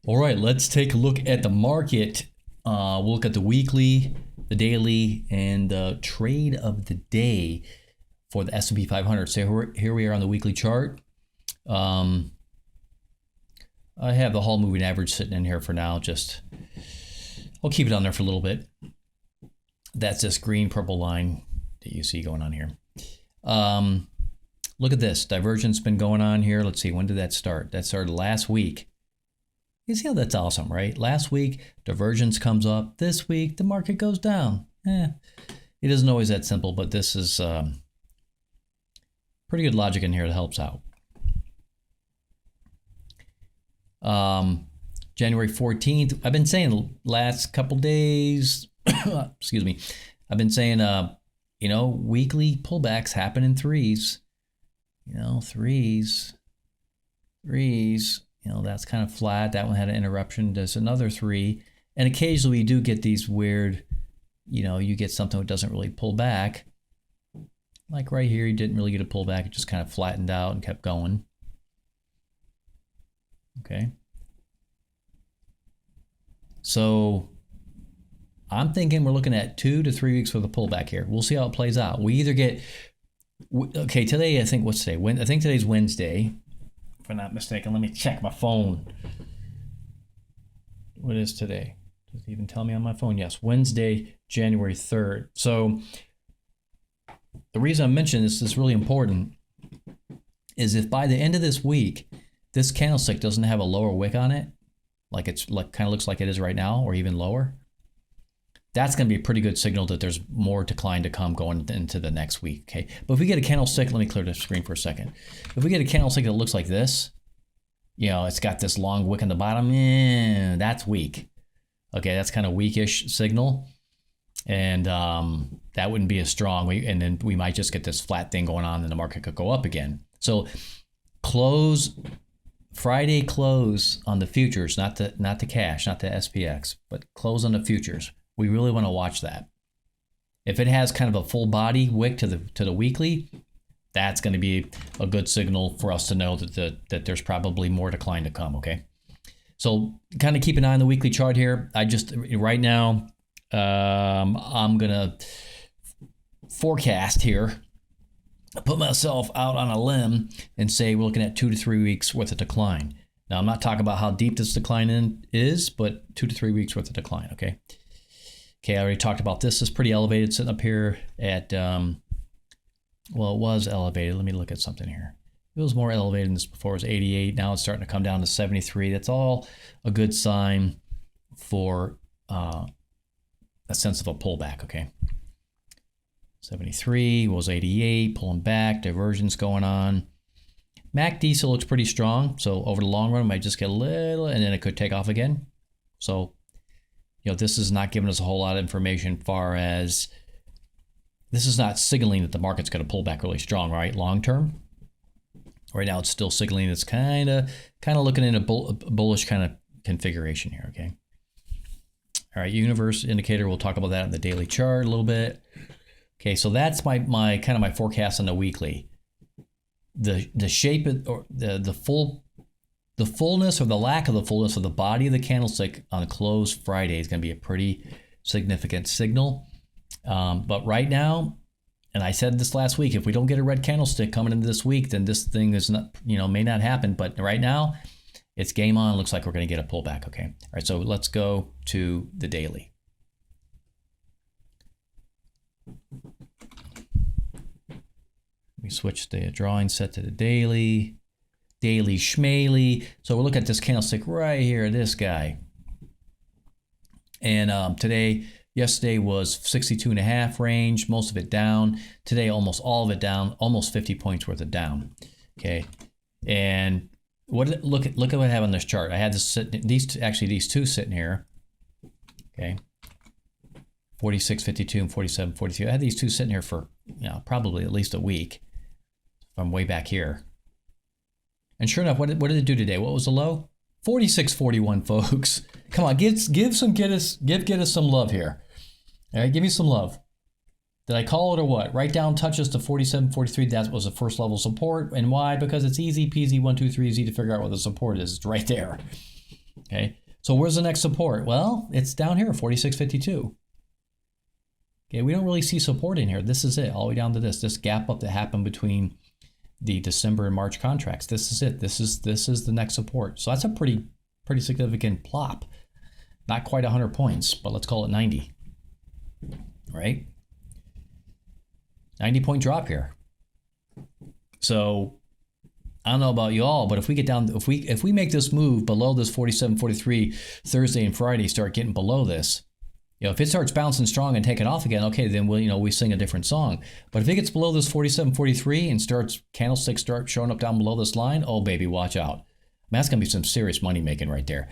All right, let's take a look at the market. We'll look at the weekly, the daily, and the trade of the day for the S&P 500. So here we are on the weekly chart. I have the whole moving average sitting in here for now. I'll keep it on there for a little bit. That's this green purple line that you see going on here. Look at this divergence been going on here. Let's see, when did that start? That started last week. You see how that's awesome, right? Last week, divergence comes up. This week, the market goes down. It isn't always that simple, but this is pretty good logic in here that helps out. January 14th, I've been saying the last couple days, excuse me, I've been saying, weekly pullbacks happen in threes. Threes. That's kind of flat. That one had an interruption. There's another three. And occasionally we do get these weird, you get something that doesn't really pull back. Like right here, you didn't really get a pullback. It just kind of flattened out and kept going. Okay. So I'm thinking we're looking at 2 to 3 weeks for the pullback here. We'll see how it plays out. We either get, okay, today, I think, what's today? I think today's Wednesday. If I'm not mistaken, let me check my phone. What is today? Does it even tell me on my phone? Yes, Wednesday, January 3rd. So the reason I'm mentioning this is really important is if by the end of this week, this candlestick doesn't have a lower wick on it, like it's kind of looks like it is right now, or even lower, that's going to be a pretty good signal that there's more decline to come going into the next week, okay? But if we get a candlestick, let me clear the screen for a second. If we get a candlestick that looks like this, it's got this long wick on the bottom, that's weak. Okay, that's kind of weakish signal. And that wouldn't be as strong. And then we might just get this flat thing going on and the market could go up again. So Friday close on the futures, not the cash, not the SPX, but close on the futures. We really want to watch that. If it has kind of a full body wick to the weekly, that's going to be a good signal for us to know that there's probably more decline to come, okay? So kind of keep an eye on the weekly chart here. Right now, I'm going to forecast here, put myself out on a limb and say we're looking at 2 to 3 weeks worth of decline. Now, I'm not talking about how deep this decline is, but 2 to 3 weeks worth of decline, okay? Okay, I already talked about this. It's pretty elevated, sitting up here at, it was elevated. Let me look at something here. It was more elevated than this before. It was 88. Now it's starting to come down to 73. That's all a good sign for a sense of a pullback, okay? 73 was 88, pulling back, divergence going on. MACD still looks pretty strong. So over the long run, it might just get a little, and then it could take off again. So this is not giving us a whole lot of information far as this is not signaling that the market's going to pull back really strong, right? Long term. Right now, it's still signaling it's kind of looking in a bullish kind of configuration here, okay? All right, universe indicator, we'll talk about that in the daily chart a little bit. Okay, so that's my kind of my forecast on the weekly. The shape or the fullness or the lack of the fullness of the body of the candlestick on a close Friday is going to be a pretty significant signal. But right now, and I said this last week, if we don't get a red candlestick coming into this week, then this thing is not, may not happen. But right now, it's game on. Looks like we're going to get a pullback. Okay. All right. So let's go to the daily. We switch the drawing set to the daily. Daily schmaley. So we'll look at this candlestick right here, this guy. And yesterday was 62.5 range, most of it down. Today, almost all of it down, almost 50 points worth of down. Okay, and look at what I have on this chart. I had these two sitting here. Okay, 46.52 and 47.43. I had these two sitting here for probably at least a week from way back here. And sure enough, what did it do today? What was the low? 46.41, folks. Come on, give us some love here. All right, give me some love. Did I call it or what? Right down touches to 47.43. That was the first level support. And why? Because it's easy peasy, 1, 2, 3, easy to figure out what the support is. It's right there. Okay, so where's the next support? Well, it's down here, 46.52. Okay, we don't really see support in here. This is it, all the way down to this gap up that happened between the December and March contracts. This is it. This is the next support. So that's a pretty significant plop. Not quite 100 points, but let's call it 90. Right? 90-point drop here. So I don't know about you all, but if we get down, if we make this move below this 47.43 Thursday and Friday, start getting below this, if it starts bouncing strong and taking off again, okay, then we sing a different song. But if it gets below this 47.43 and candlesticks start showing up down below this line, oh baby, watch out. That's gonna be some serious money making right there.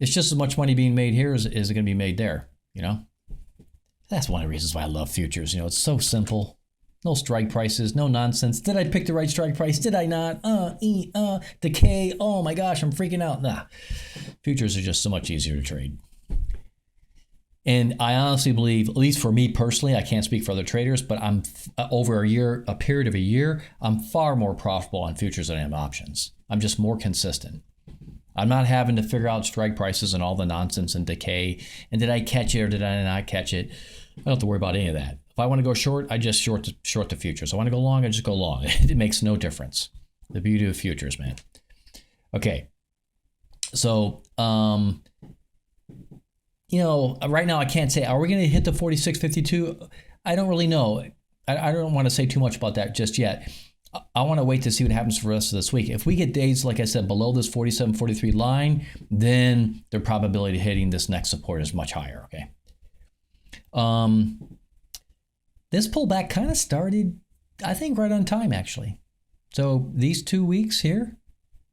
It's just as much money being made here as it gonna be made there. That's one of the reasons why I love futures. It's so simple. No strike prices, no nonsense. Did I pick the right strike price? Did I not? Decay. Oh my gosh, I'm freaking out. Nah. Futures are just so much easier to trade. And I honestly believe, at least for me personally, I can't speak for other traders, but I'm over a period of a year, I'm far more profitable on futures than I am options. I'm just more consistent. I'm not having to figure out strike prices and all the nonsense and decay. And did I catch it or did I not catch it? I don't have to worry about any of that. If I want to go short, I just short the futures. I want to go long, I just go long. It makes no difference. The beauty of futures, man. Okay. So, right now I can't say, are we going to hit the 46.52? I don't really know. I don't want to say too much about that just yet. I want to wait to see what happens for the rest of this week. If we get days, like I said, below this 47.43 line, then the probability of hitting this next support is much higher, okay? This pullback kind of started, I think, right on time, actually. So these 2 weeks here,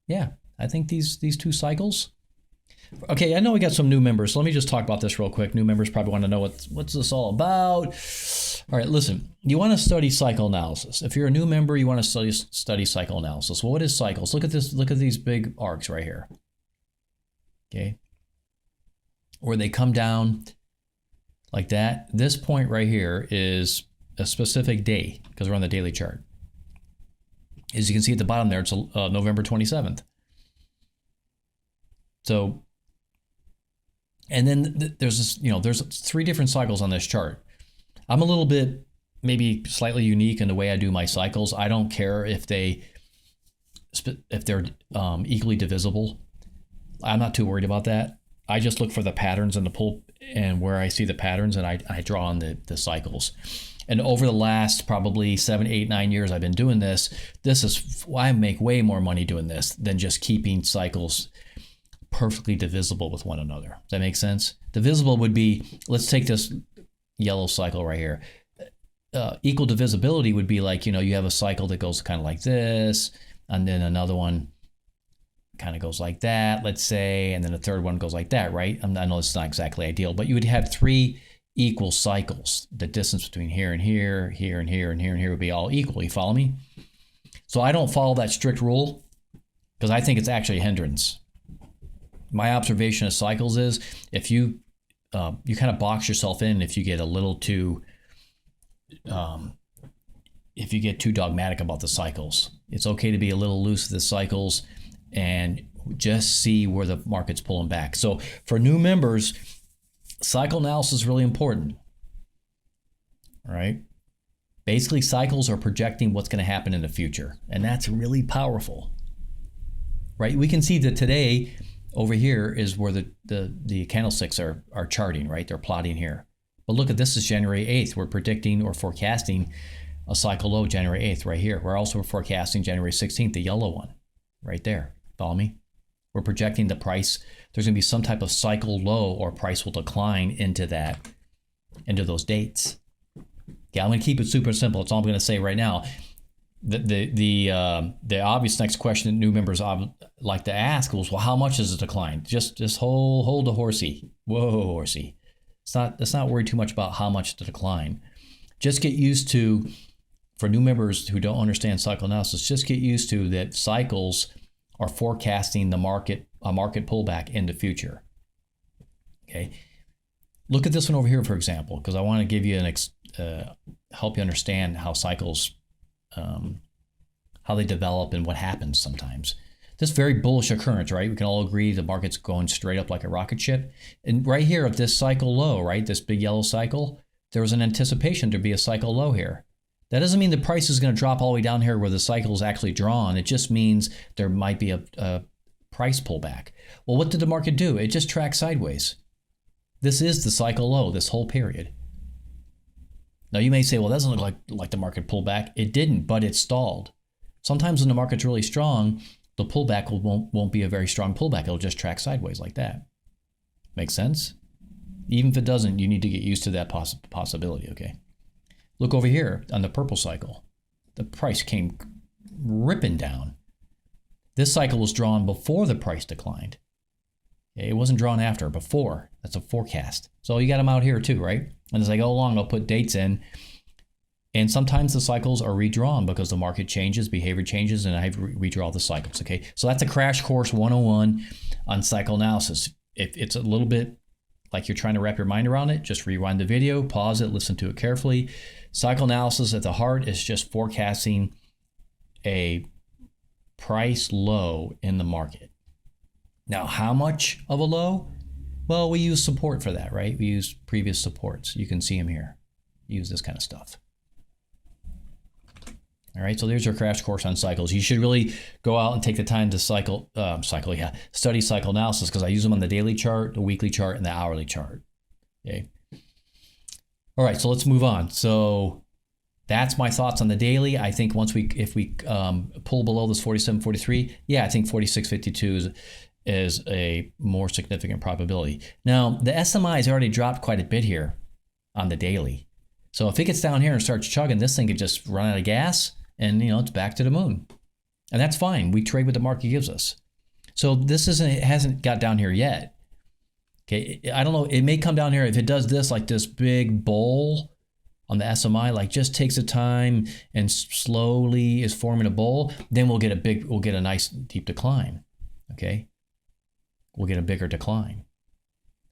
yeah, I think these two cycles. Okay, I know we got some new members, so let me just talk about this real quick. New members probably want to know what's this all about. All right, listen, you want to study cycle analysis. If you're a new member, you want to study cycle analysis. Well, what is cycles? Look at this. Look at these big arcs right here. Okay, where they come down like that. This point right here is a specific day because we're on the daily chart. As you can see at the bottom there, it's November 27th. So, and then there's this, there's 3 different cycles on this chart. I'm a little bit maybe slightly unique in the way I do my cycles. I don't care if they're equally divisible. I'm not too worried about that. I just look for the patterns in the pull and where I see the patterns, and I draw on the cycles. And over the last probably 7, 8, 9 years I've been doing this. This is why I make way more money doing this than just keeping cycles perfectly divisible with one another. Does that make sense? Divisible would be, let's take this yellow cycle right here. Equal divisibility would be like, you have a cycle that goes kind of like this, and then another one kind of goes like that, let's say, and then a third one goes like that, right? I know it's not exactly ideal, but you would have 3 equal cycles. The distance between here and here, here and here, and here and here would be all equal. You follow me? So I don't follow that strict rule because I think it's actually a hindrance. My observation of cycles is if you kind of box yourself in if you get a little too if you get too dogmatic about the cycles. It's okay to be a little loose with the cycles and just see where the market's pulling back. So for new members, cycle analysis is really important. All right. Basically, cycles are projecting what's going to happen in the future, and that's really powerful. Right? We can see that today over here is where the candlesticks are charting, right? They're plotting here. But look at this is January 8th. We're predicting or forecasting a cycle low January 8th right here. We're also forecasting January 16th, the yellow one right there. Follow me? We're projecting the price. There's going to be some type of cycle low or price will decline into those dates. Okay, I'm going to keep it super simple. That's all I'm going to say right now. The obvious next question that new members like to ask was, well, how much is it decline? Just hold the horsey. Whoa, horsey. Let's not worry too much about how much to decline. Just get used to, for new members who don't understand cycle analysis, just get used to that cycles are forecasting a market pullback in the future. Okay, look at this one over here, for example, because I want to give you help you understand how cycles, how they develop and what happens sometimes. this very bullish occurrence, right? We can all agree the market's going straight up like a rocket ship. And right here at this cycle low, right, this big yellow cycle, there was an anticipation to be a cycle low here. That doesn't mean the price is going to drop all the way down here where the cycle is actually drawn. It just means there might be a price pullback. Well, what did the market do? It just tracked sideways. This is the cycle low, this whole period. Now you may say, well, that doesn't look like the market pulled back. It didn't, but it stalled. Sometimes when the market's really strong, the pullback won't be a very strong pullback. It'll just track sideways like that. Make sense? Even if it doesn't, you need to get used to that possibility, okay? Look over here on the purple cycle. The price came ripping down. This cycle was drawn before the price declined. It wasn't drawn after, before. That's a forecast. So you got them out here too, right? And as I go along, I'll put dates in. And sometimes the cycles are redrawn because the market changes, behavior changes, and I redraw the cycles, okay? So that's a crash course 101 on cycle analysis. If it's a little bit like you're trying to wrap your mind around it, just rewind the video, pause it, listen to it carefully. Cycle analysis at the heart is just forecasting a price low in the market. Now, how much of a low? Well, we use support for that, right? We use previous supports. You can see them here. Use this kind of stuff. All right, so there's your crash course on cycles. You should really go out and take the time to study cycle analysis, because I use them on the daily chart, the weekly chart, and the hourly chart. Okay. All right, so let's move on. So that's my thoughts on the daily. I think if we pull below this 47.43, yeah, I think 46.52 is a more significant probability. Now, the SMI has already dropped quite a bit here on the daily. So if it gets down here and starts chugging, this thing could just run out of gas and, it's back to the moon. And that's fine. We trade what the market gives us. So it hasn't got down here yet. Okay, I don't know. It may come down here if it does this, like this big bowl on the SMI, like just takes the time and slowly is forming a bowl. Then we'll get a nice deep decline. Okay, we'll get a bigger decline.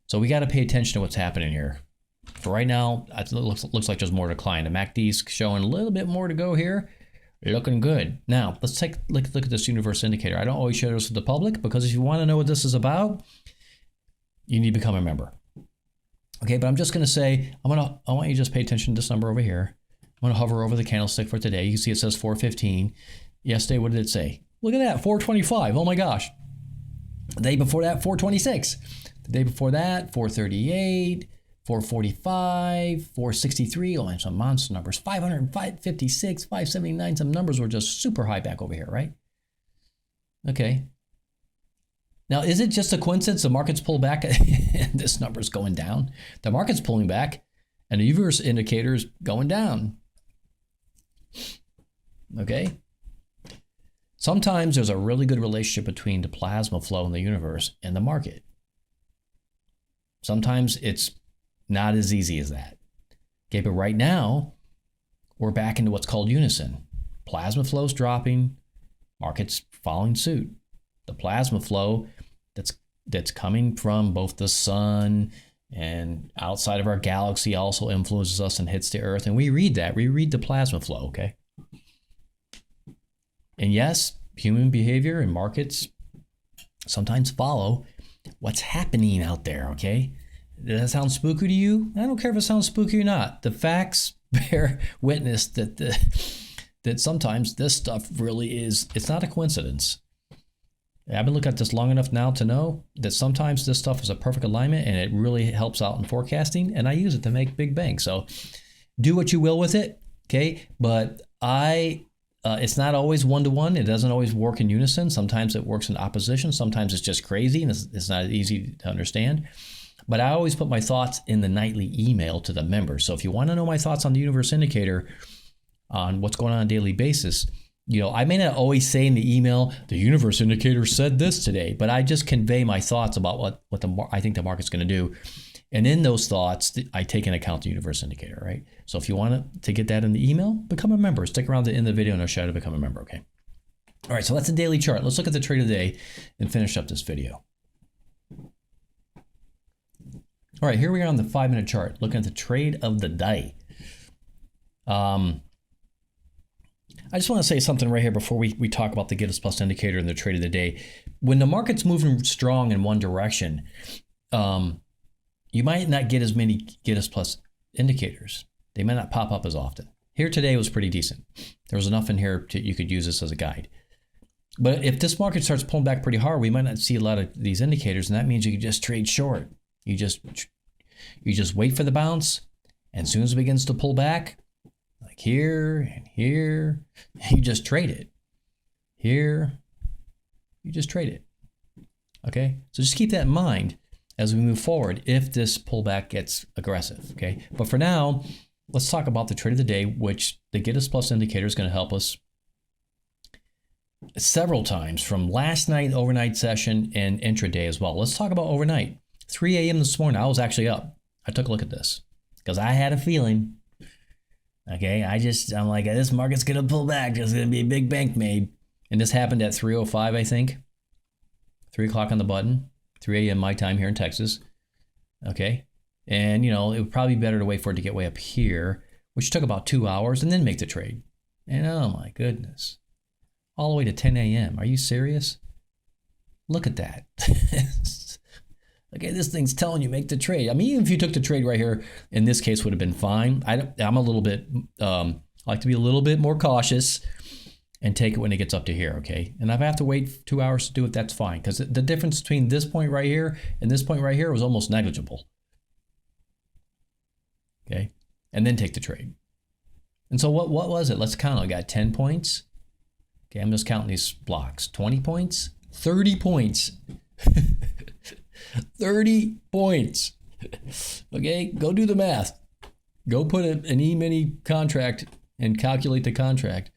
So we got to pay attention to what's happening here. For right now, it looks like there's more decline. The MACD's showing a little bit more to go here. Looking good. Now, let's take a look at this universe indicator. I don't always share this with the public because if you want to know what this is about, you need to become a member. Okay, but I'm just going to say, I want you to just pay attention to this number over here. I'm going to hover over the candlestick for today. You can see it says 415. Yesterday, what did it say? Look at that, 425. Oh my gosh. The day before that, 426. The day before that, 438. 445, 463, oh, and some monster numbers, 556, 579, some numbers were just super high back over here, right? Okay. Now, is it just a coincidence the market's pulled back and this number's going down? The market's pulling back and the universe indicator's going down. Okay. Sometimes there's a really good relationship between the plasma flow in the universe and the market. Sometimes it's not as easy as that. Okay, but right now, we're back into what's called unison. Plasma flow's dropping, market's following suit. The plasma flow that's coming from both the sun and outside of our galaxy also influences us and hits the earth. And we read that. We read the plasma flow, okay? And yes, human behavior and markets sometimes follow what's happening out there, okay? Does that sound spooky to you? I don't care if it sounds spooky or not. The facts bear witness that sometimes this stuff really is, it's not a coincidence. I've been looking at this long enough now to know that sometimes this stuff is a perfect alignment and it really helps out in forecasting, and I use it to make big banks. So do what you will with it, okay? But it's not always one-to-one. It doesn't always work in unison. Sometimes it works in opposition. Sometimes it's just crazy and it's not easy to understand. But I always put my thoughts in the nightly email to the members. So if you want to know my thoughts on the universe indicator, on what's going on a daily basis, I may not always say in the email, the universe indicator said this today, but I just convey my thoughts about what I think the market's going to do. And in those thoughts, I take into account the universe indicator, right? So if you want to get that in the email, become a member. Stick around to the end of the video and I'll show you how to become a member, okay? All right, so that's the daily chart. Let's look at the trade of the day and finish up this video. All right, here we are on the 5-minute chart, looking at the trade of the day. I I just want to say something right here before we talk about the GITIS Plus indicator and the trade of the day. When the market's moving strong in one direction, you might not get as many GITIS Plus indicators. They might not pop up as often. Here today was pretty decent. There was enough in here you could use this as a guide. But if this market starts pulling back pretty hard, we might not see a lot of these indicators, and that means you can just trade short. You just wait for the bounce, and as soon as it begins to pull back, like here and here, you just trade it. Here, you just trade it. Okay? So just keep that in mind as we move forward if this pullback gets aggressive. Okay? But for now, let's talk about the trade of the day, which the GITIS Plus indicator is going to help us several times from last night, overnight session, and intraday as well. Let's talk about overnight. 3 a.m. this morning, I was actually up. I took a look at this because I had a feeling. Okay, I'm like, this market's going to pull back. There's going to be a big bank made. And this happened at 3:05, I think. 3 o'clock on the button. 3 a.m. my time here in Texas. Okay. And, it would probably be better to wait for it to get way up here, which took about 2 hours, and then make the trade. And oh my goodness. All the way to 10 a.m. Are you serious? Look at that. Okay, this thing's telling you make the trade. I mean, even if you took the trade right here, in this case would have been fine. I'm a little bit, I like to be a little bit more cautious and take it when it gets up to here, okay? And if I have to wait 2 hours to do it, that's fine. Because the difference between this point right here and this point right here was almost negligible. Okay, and then take the trade. And so what was it? Let's count. I got 10 points. Okay, I'm just counting these blocks. 20 points, 30 points. 30 points. Okay, go do the math. Go put an E-mini contract and calculate the contract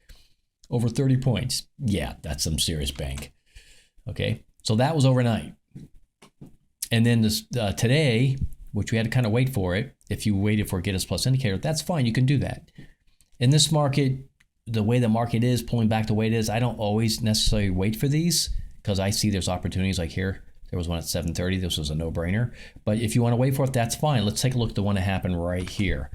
over 30 points. Yeah, that's some serious bank. Okay, so that was overnight. And then this today, which we had to kind of wait for it. If you waited for GITIS Plus indicator, that's fine. You can do that. In this market, the way the market is pulling back the way it is, I don't always necessarily wait for these because I see there's opportunities like here. There was one at 7:30. This was a no-brainer. But if you want to wait for it, that's fine. Let's take a look at the one that happened right here.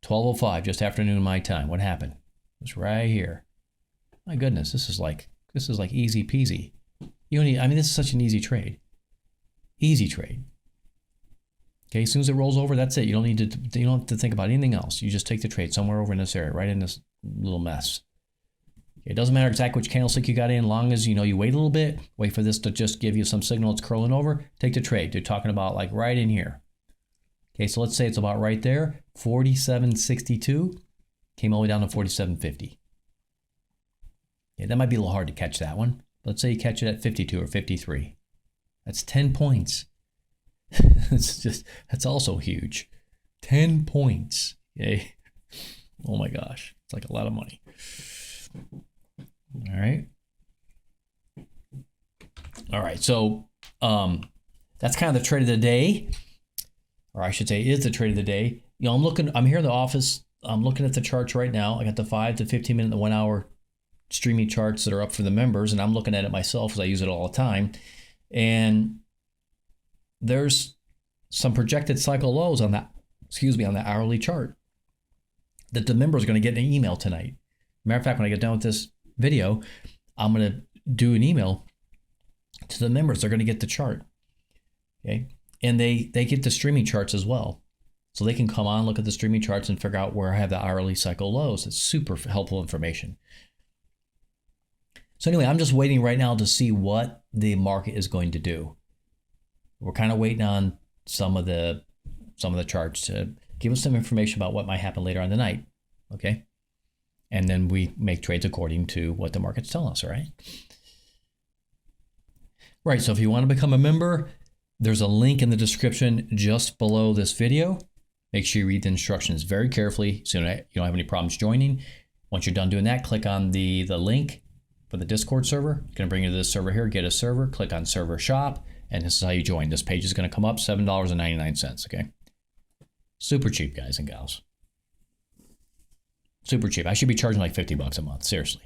12:05, just afternoon my time. What happened? It was right here. My goodness, this is like easy peasy. This is such an easy trade. Easy trade. Okay, as soon as it rolls over, that's it. You don't have to think about anything else. You just take the trade somewhere over in this area, right in this little mess. It doesn't matter exactly which candlestick you got in, long as you wait a little bit, wait for this to just give you some signal it's curling over, take the trade. They're talking about like right in here. Okay, so let's say it's about right there, 47.62, came all the way down to 47.50. Yeah, that might be a little hard to catch that one. Let's say you catch it at 52 or 53. That's 10 points. That's also huge. 10 points. Okay. Oh my gosh. It's like a lot of money. All right. All right. So that's kind of the trade of the day. Or I should say is the trade of the day. I'm here in the office. I'm looking at the charts right now. I got the 5 to 15 minute, the 1 hour streaming charts that are up for the members, and I'm looking at it myself because I use it all the time. And there's some projected cycle lows on that, on the hourly chart that the members are going to get an email tonight. Matter of fact, when I get done with this video, I'm going to do an email to the members. They're going to get the chart. Okay. And they get the streaming charts as well. So they can come on, look at the streaming charts and figure out where I have the hourly cycle lows. It's super helpful information. So anyway, I'm just waiting right now to see what the market is going to do. We're kind of waiting on some of the charts to give us some information about what might happen later on the night. Okay. And then we make trades according to what the market's telling us, all right? Right, so if you want to become a member, there's a link in the description just below this video. Make sure you read the instructions very carefully so you don't have any problems joining. Once you're done doing that, click on the link for the Discord server. It's going to bring you to this server here, get a server, click on server shop, and this is how you join. This page is going to come up, $7.99, okay? Super cheap, guys and gals. Super cheap. I should be charging like $50 a month, seriously.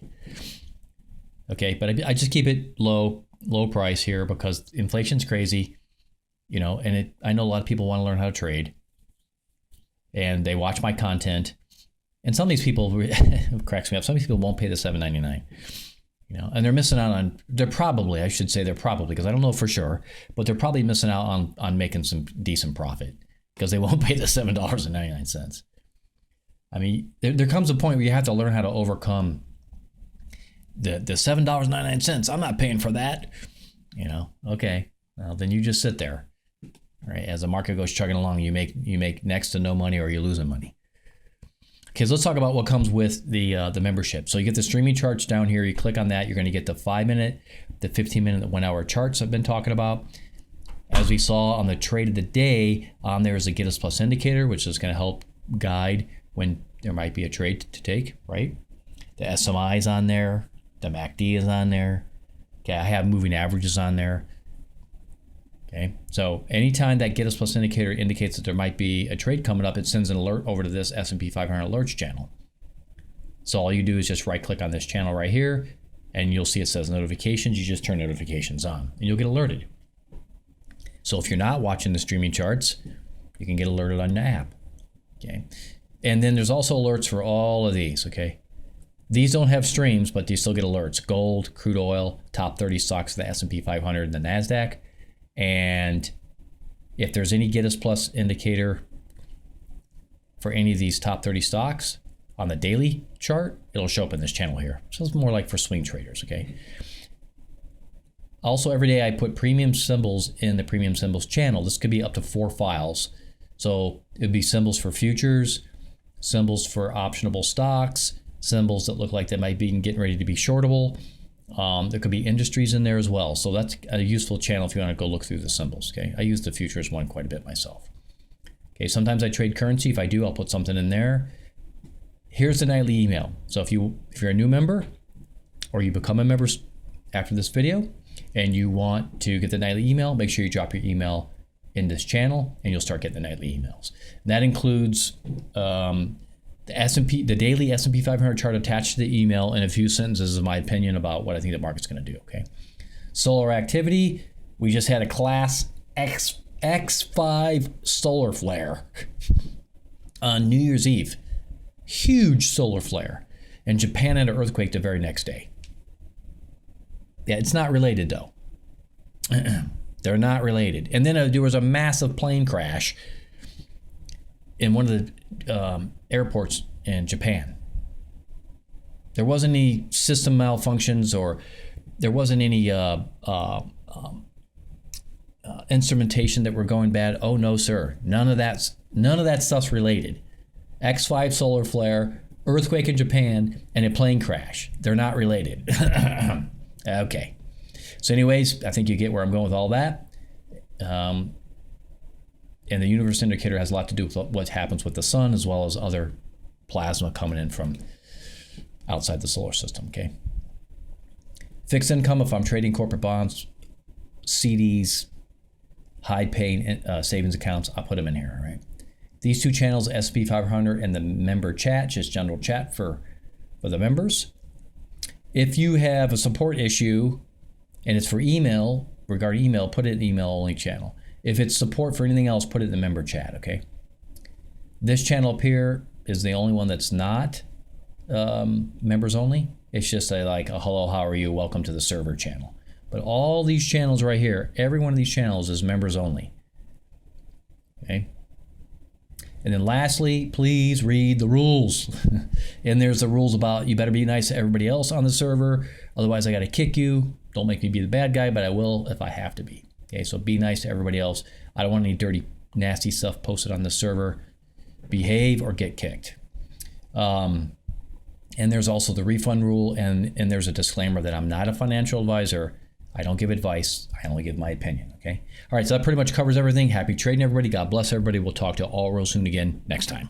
Okay, but I just keep it low price here because inflation's crazy, and I know a lot of people want to learn how to trade and they watch my content And some of these people, it cracks me up. Some of these people won't pay the $7.99, and they're missing out on. They're probably, because I don't know for sure, but they're probably missing out on making some decent profit because they won't pay the $7.99. I mean, there comes a point where you have to learn how to overcome the $7.99. I'm not paying for that. Okay, well then you just sit there, right? As the market goes chugging along, you make next to no money, or you're losing money. Okay, so let's talk about what comes with the membership. So you get the streaming charts down here. You click on that. You're going to get the 5-minute, the 15-minute, the 1-hour charts I've been talking about. As we saw on the trade of the day, there is a Get Us Plus indicator, which is going to help guide when there might be a trade to take, right? The SMI is on there. The MACD is on there. Okay, I have moving averages on there. Okay, so anytime that Get Us Plus indicator indicates that there might be a trade coming up, it sends an alert over to this S&P 500 alerts channel. So all you do is just right click on this channel right here, and you'll see it says notifications. You just turn notifications on, and you'll get alerted. So if you're not watching the streaming charts, you can get alerted on the app. Okay, and then there's also alerts for all of these. Okay, these don't have streams, but you still get alerts: gold, crude oil, top 30 stocks of the S&P 500 and the NASDAQ. And if there's any Get Us Plus indicator for any of these top 30 stocks on the daily chart, it'll show up in this channel here. So it's more like for swing traders, okay? Also, every day I put premium symbols in the premium symbols channel. This could be up to 4 files. So it'd be symbols for futures, symbols for optionable stocks, symbols that look like they might be getting ready to be shortable. There could be industries in there as well. So that's a useful channel if you want to go look through the symbols. Okay, I use the futures one quite a bit myself. Okay, sometimes I trade currency. If I do, I'll put something in there. Here's the nightly email. So if you're a new member, or you become a member after this video, and you want to get the nightly email, make sure you drop your email in this channel, and you'll start getting the nightly emails. And that includes the daily S&P 500 chart attached to the email, and a few sentences of my opinion about what I think the market's going to do. Okay, solar activity. We just had a class X5 solar flare on New Year's Eve. Huge solar flare, and Japan had an earthquake the very next day. Yeah, it's not related though. They're not related. And then there was a massive plane crash in one of the airports in Japan. There wasn't any system malfunctions, or there wasn't any instrumentation that were going bad. Oh no, sir. None of that stuff's related. X5 solar flare, earthquake in Japan, and a plane crash. They're not related. Okay. So anyways, I think you get where I'm going with all that. And the universe indicator has a lot to do with what happens with the sun, as well as other plasma coming in from outside the solar system, okay? Fixed income, if I'm trading corporate bonds, CDs, high-paying savings accounts, I'll put them in here, all right? These 2 channels, S&P 500 and the member chat, just general chat for the members. If you have a support issue and it's for email, regarding email, put it in the email-only channel. If it's support for anything else, put it in the member chat, okay? This channel up here is the only one that's not members only. It's just a hello, how are you, welcome to the server channel. But all these channels right here, every one of these channels is members only, okay? And then lastly, please read the rules. And there's the rules about you better be nice to everybody else on the server, otherwise I got to kick you. Don't make me be the bad guy, but I will if I have to be. Okay, so be nice to everybody else. I don't want any dirty, nasty stuff posted on the server. Behave or get kicked. And there's also the refund rule, and there's a disclaimer that I'm not a financial advisor. I don't give advice. I only give my opinion, okay? All right, so that pretty much covers everything. Happy trading, everybody. God bless everybody. We'll talk to you all real soon again next time.